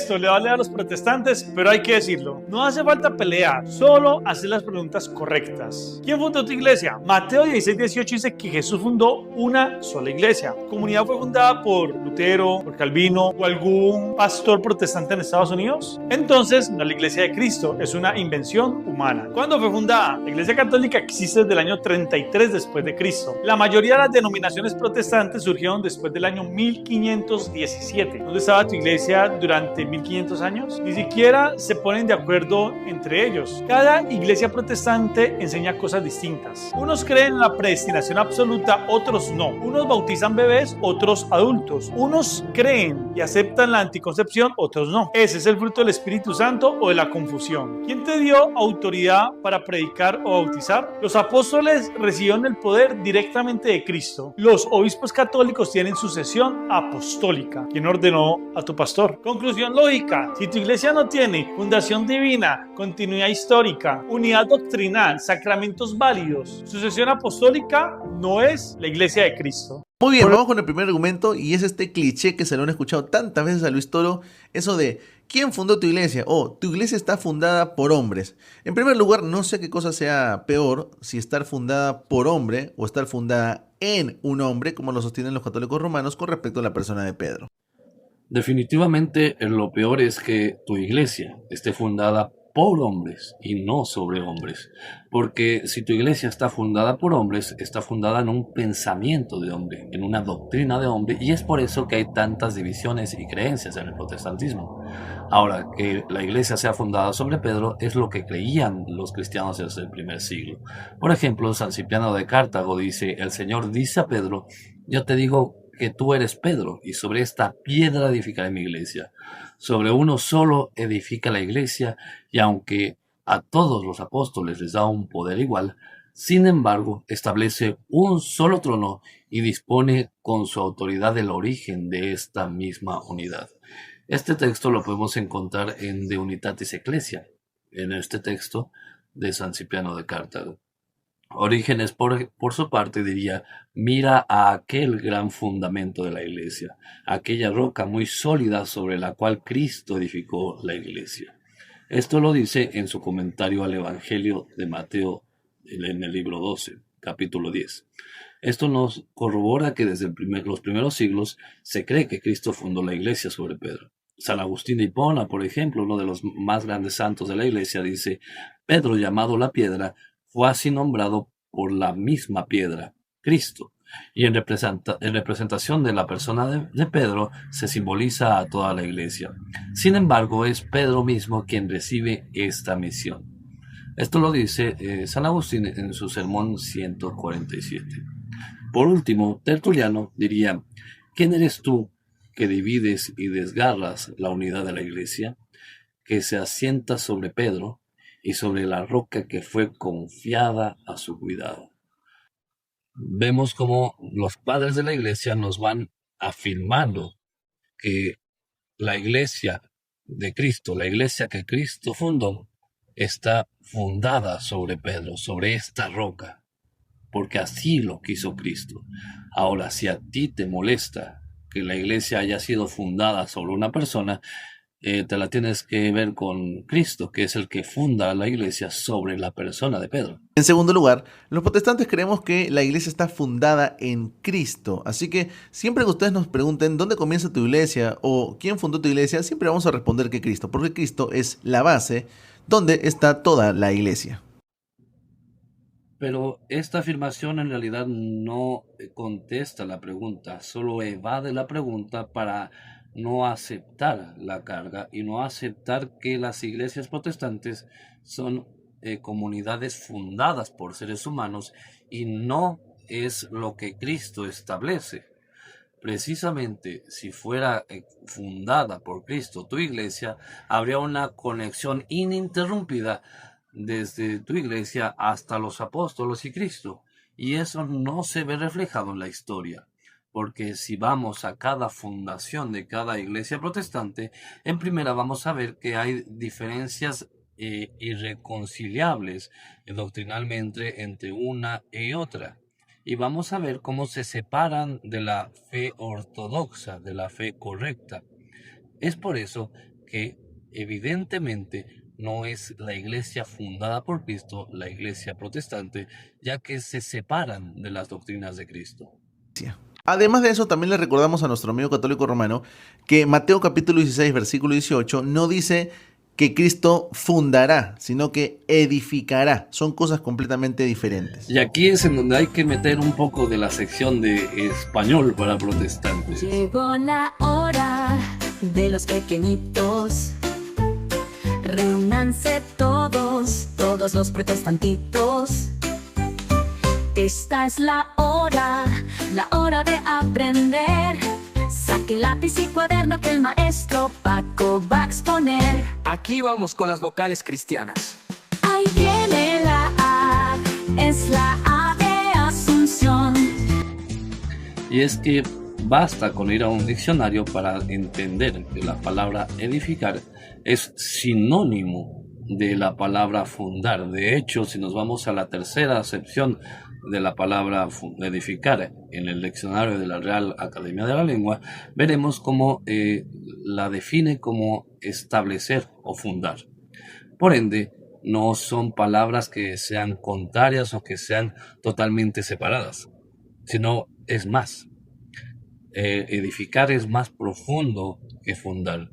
Esto le vale a los protestantes, pero hay que decirlo. No hace falta pelear, solo hacer las preguntas correctas. ¿Quién fundó tu iglesia? Mateo 16:18 dice que Jesús fundó una sola iglesia. La comunidad fue fundada por Lutero, por Calvino o algún pastor protestante en Estados Unidos. Entonces, no es la iglesia de Cristo, es una invención humana. ¿Cuándo fue fundada? La iglesia católica existe desde el año 33 después de Cristo. La mayoría de las denominaciones protestantes surgieron después del año 1517. ¿Dónde estaba tu iglesia durante 1500 años? Ni siquiera se ponen de acuerdo entre ellos. Cada iglesia protestante enseña cosas distintas. Unos creen en la predestinación absoluta, otros no. Unos bautizan bebés, otros adultos. Unos creen y aceptan la anticoncepción, otros no. ¿Ese es el fruto del Espíritu Santo o de la confusión? ¿Quién te dio autoridad para predicar o bautizar? Los apóstoles recibieron el poder directamente de Cristo. Los obispos católicos tienen sucesión apostólica. ¿Quién ordenó a tu pastor? Conclusión lógica: si tu iglesia no tiene fundación divina, continuidad histórica, unidad doctrinal, sacramentos válidos, sucesión apostólica, no es la iglesia de Cristo. Muy bien, vamos con el primer argumento, y es este cliché que se lo han escuchado tantas veces a Luis Toro, eso de ¿quién fundó tu iglesia? O tu iglesia está fundada por hombres. En primer lugar, no sé qué cosa sea peor, si estar fundada por hombre o estar fundada en un hombre, como lo sostienen los católicos romanos con respecto a la persona de Pedro. Definitivamente lo peor es que tu iglesia esté fundada por hombres y no sobre hombres, porque si tu iglesia está fundada por hombres, está fundada en un pensamiento de hombre, en una doctrina de hombre, y es por eso que hay tantas divisiones y creencias en el protestantismo. Ahora, que la iglesia sea fundada sobre Pedro es lo que creían los cristianos desde el primer siglo. Por ejemplo, San Cipriano de Cartago dice: el Señor dice a Pedro, yo te digo que tú eres Pedro, y sobre esta piedra edificaré mi iglesia. Sobre uno solo edifica la iglesia, y aunque a todos los apóstoles les da un poder igual, sin embargo, establece un solo trono y dispone con su autoridad el origen de esta misma unidad. Este texto lo podemos encontrar en De Unitatis Ecclesia, en este texto de San Cipriano de Cartago. Orígenes, por su parte, diría: mira a aquel gran fundamento de la iglesia, aquella roca muy sólida sobre la cual Cristo edificó la iglesia. Esto lo dice en su comentario al Evangelio de Mateo, en el libro 12, capítulo 10. Esto nos corrobora que desde los primeros siglos se cree que Cristo fundó la iglesia sobre Pedro. San Agustín de Hipona, por ejemplo, uno de los más grandes santos de la iglesia, dice: Pedro, llamado la piedra, fue así nombrado por la misma piedra, Cristo, y en representación de la persona de Pedro se simboliza a toda la iglesia. Sin embargo, es Pedro mismo quien recibe esta misión. Esto lo dice San Agustín en su sermón 147. Por último, Tertuliano diría: ¿quién eres tú que divides y desgarras la unidad de la iglesia, que se asienta sobre Pedro y sobre la roca que fue confiada a su cuidado? Vemos cómo los padres de la iglesia nos van afirmando que la iglesia de Cristo, la iglesia que Cristo fundó, está fundada sobre Pedro, sobre esta roca, porque así lo quiso Cristo. Ahora, si a ti te molesta que la iglesia haya sido fundada sobre una persona, te la tienes que ver con Cristo, que es el que funda la iglesia sobre la persona de Pedro. En segundo lugar, los protestantes creemos que la iglesia está fundada en Cristo. Así que siempre que ustedes nos pregunten dónde comienza tu iglesia o quién fundó tu iglesia, siempre vamos a responder que Cristo, porque Cristo es la base donde está toda la iglesia. Pero esta afirmación en realidad no contesta la pregunta, solo evade la pregunta para no aceptar la carga y no aceptar que las iglesias protestantes son comunidades fundadas por seres humanos y no es lo que Cristo establece. Precisamente, si fuera fundada por Cristo tu iglesia, habría una conexión ininterrumpida desde tu iglesia hasta los apóstoles y Cristo. Y eso no se ve reflejado en la historia. Porque si vamos a cada fundación de cada iglesia protestante, en primera vamos a ver que hay diferencias irreconciliables doctrinalmente entre una y otra. Y vamos a ver cómo se separan de la fe ortodoxa, de la fe correcta. Es por eso que evidentemente no es la iglesia fundada por Cristo, la iglesia protestante, ya que se separan de las doctrinas de Cristo. Además de eso, también le recordamos a nuestro amigo católico romano que Mateo capítulo 16, versículo 18, no dice que Cristo fundará, sino que edificará. Son cosas completamente diferentes. Y aquí es en donde hay que meter un poco de la sección de español para protestantes. Llegó la hora de los pequeñitos. Reúnanse todos los protestantitos. Esta es la hora de aprender. Saque lápiz y cuaderno que el maestro Paco va a exponer. Aquí vamos con las vocales cristianas. Ahí viene la A, es la A de Asunción. Y es que basta con ir a un diccionario para entender que la palabra edificar es sinónimo de la palabra fundar. De hecho, si nos vamos a la tercera acepción de la palabra edificar en el diccionario de la Real Academia de la Lengua, veremos cómo la define como establecer o fundar. Por ende, no son palabras que sean contrarias o que sean totalmente separadas, sino es más. Edificar es más profundo que fundar.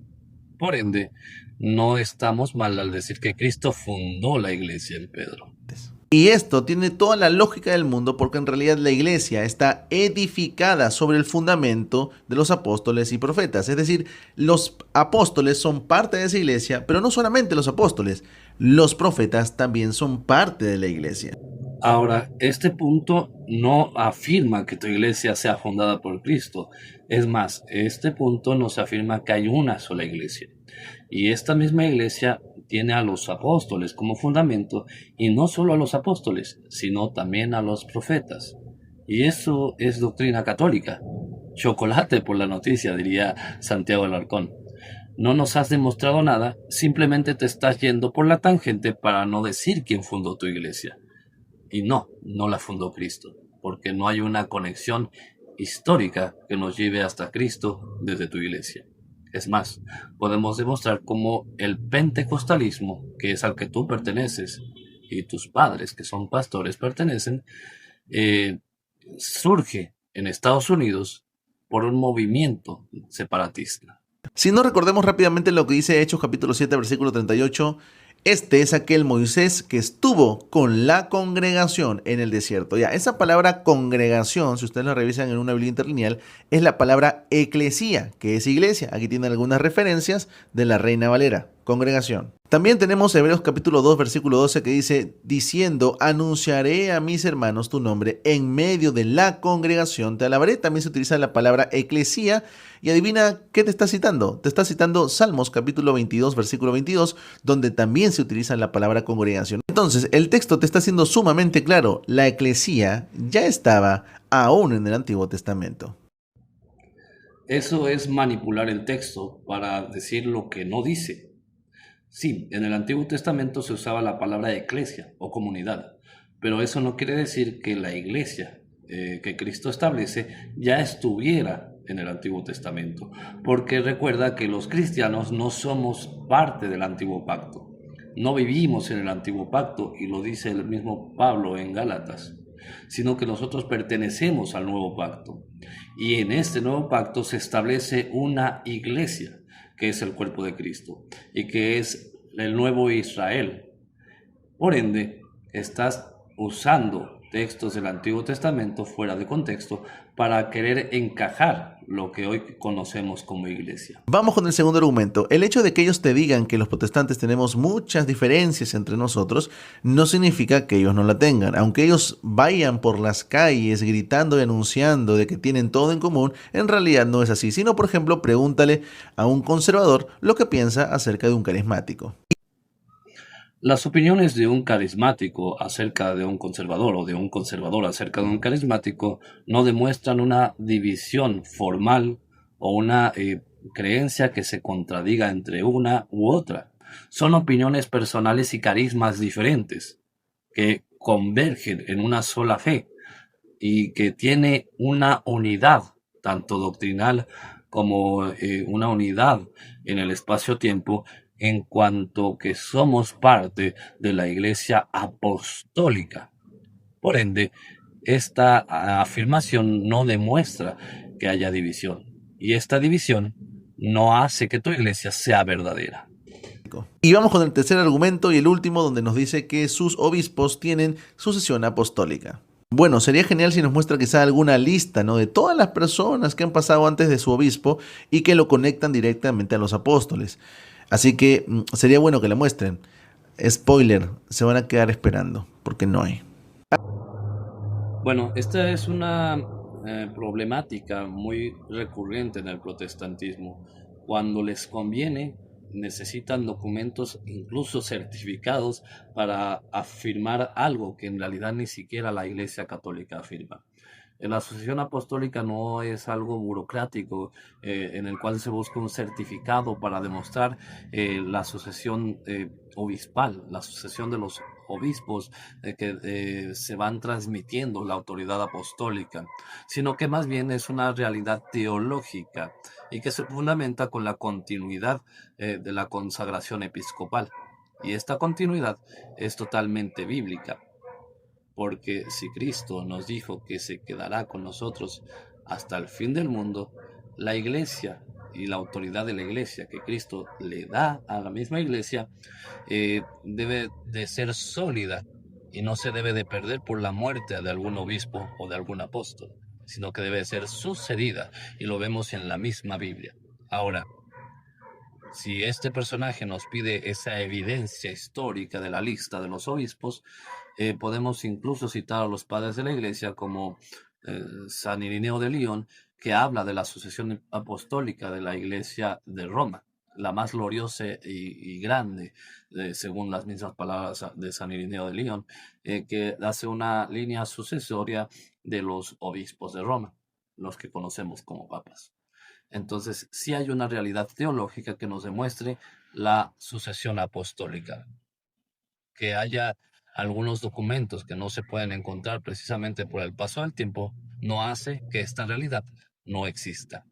Por ende, no estamos mal al decir que Cristo fundó la iglesia en Pedro. Y esto tiene toda la lógica del mundo porque en realidad la iglesia está edificada sobre el fundamento de los apóstoles y profetas. Es decir, los apóstoles son parte de esa iglesia, pero no solamente los apóstoles, los profetas también son parte de la iglesia. Ahora, este punto no afirma que tu iglesia sea fundada por Cristo. Es más, este punto nos afirma que hay una sola iglesia. Y esta misma iglesia tiene a los apóstoles como fundamento, y no solo a los apóstoles, sino también a los profetas. Y eso es doctrina católica. Chocolate por la noticia, diría Santiago Alarcón. No nos has demostrado nada, simplemente te estás yendo por la tangente para no decir quién fundó tu iglesia. Y no la fundó Cristo, porque no hay una conexión histórica que nos lleve hasta Cristo desde tu iglesia. Es más, podemos demostrar cómo el pentecostalismo, que es al que tú perteneces, y tus padres, que son pastores, pertenecen, surge en Estados Unidos por un movimiento separatista. Si no, recordemos rápidamente lo que dice Hechos capítulo 7, versículo 38. Este es aquel Moisés que estuvo con la congregación en el desierto. Ya, esa palabra congregación, si ustedes la revisan en una Biblia interlineal, es la palabra eclesía, que es iglesia. Aquí tienen algunas referencias de la Reina Valera, congregación. También tenemos Hebreos capítulo 2, versículo 12, que dice, diciendo, anunciaré a mis hermanos tu nombre en medio de la congregación, te alabaré. También se utiliza la palabra eclesía. Y adivina qué te está citando. Te está citando Salmos capítulo 22, versículo 22, donde también se utiliza la palabra congregación. Entonces, el texto te está haciendo sumamente claro. La eclesía ya estaba aún en el Antiguo Testamento. Eso es manipular el texto para decir lo que no dice. Sí, en el Antiguo Testamento se usaba la palabra eclesia o comunidad, pero eso no quiere decir que la iglesia que Cristo establece ya estuviera en el Antiguo Testamento, porque recuerda que los cristianos no somos parte del Antiguo Pacto, no vivimos en el Antiguo Pacto, y lo dice el mismo Pablo en Gálatas, sino que nosotros pertenecemos al Nuevo Pacto, y en este Nuevo Pacto se establece una iglesia, que es el cuerpo de Cristo, y que es el nuevo Israel. Por ende, estás usando textos del Antiguo Testamento fuera de contexto para querer encajar lo que hoy conocemos como iglesia. Vamos con el segundo argumento. El hecho de que ellos te digan que los protestantes tenemos muchas diferencias entre nosotros no significa que ellos no la tengan. Aunque ellos vayan por las calles gritando y anunciando de que tienen todo en común, en realidad no es así. Sino, por ejemplo, pregúntale a un conservador lo que piensa acerca de un carismático. Las opiniones de un carismático acerca de un conservador o de un conservador acerca de un carismático no demuestran una división formal o una creencia que se contradiga entre una u otra. Son opiniones personales y carismas diferentes que convergen en una sola fe y que tiene una unidad tanto doctrinal como una unidad en el espacio-tiempo, en cuanto que somos parte de la Iglesia apostólica. Por ende, esta afirmación no demuestra que haya división, y esta división no hace que tu iglesia sea verdadera. Y vamos con el tercer argumento y el último, donde nos dice que sus obispos tienen sucesión apostólica. Bueno, sería genial si nos muestra quizá alguna lista, ¿no?, de todas las personas que han pasado antes de su obispo y que lo conectan directamente a los apóstoles. Así que sería bueno que la muestren. Spoiler, se van a quedar esperando, porque no hay. Bueno, esta es una problemática muy recurrente en el protestantismo. Cuando les conviene, necesitan documentos, incluso certificados, para afirmar algo que en realidad ni siquiera la Iglesia Católica afirma. La sucesión apostólica no es algo burocrático en el cual se busca un certificado para demostrar la sucesión obispal, la sucesión de los obispos que se van transmitiendo la autoridad apostólica, sino que más bien es una realidad teológica y que se fundamenta con la continuidad de la consagración episcopal. Y esta continuidad es totalmente bíblica. Porque si Cristo nos dijo que se quedará con nosotros hasta el fin del mundo, la iglesia y la autoridad de la iglesia que Cristo le da a la misma iglesia debe de ser sólida y no se debe de perder por la muerte de algún obispo o de algún apóstol, sino que debe ser sucedida, y lo vemos en la misma Biblia. Ahora, si este personaje nos pide esa evidencia histórica de la lista de los obispos, podemos incluso citar a los padres de la iglesia como San Irineo de León, que habla de la sucesión apostólica de la iglesia de Roma, la más gloriosa y grande, según las mismas palabras de San Irineo de León, que hace una línea sucesoria de los obispos de Roma, los que conocemos como papas. Entonces, sí hay una realidad teológica que nos demuestre la sucesión apostólica. Que haya algunos documentos que no se pueden encontrar precisamente por el paso del tiempo, no hace que esta realidad no exista.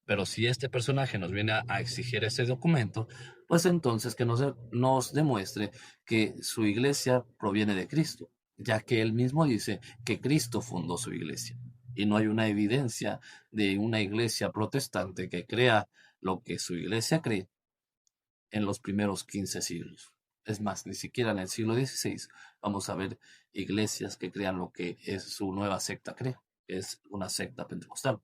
Pero si este personaje nos viene a exigir ese documento, pues entonces que nos demuestre que su iglesia proviene de Cristo, ya que él mismo dice que Cristo fundó su iglesia. Y no hay una evidencia de una iglesia protestante que crea lo que su iglesia cree en los primeros 15 siglos. Es más, ni siquiera en el siglo XVI vamos a ver iglesias que crean lo que es su nueva secta cree, que es una secta pentecostal.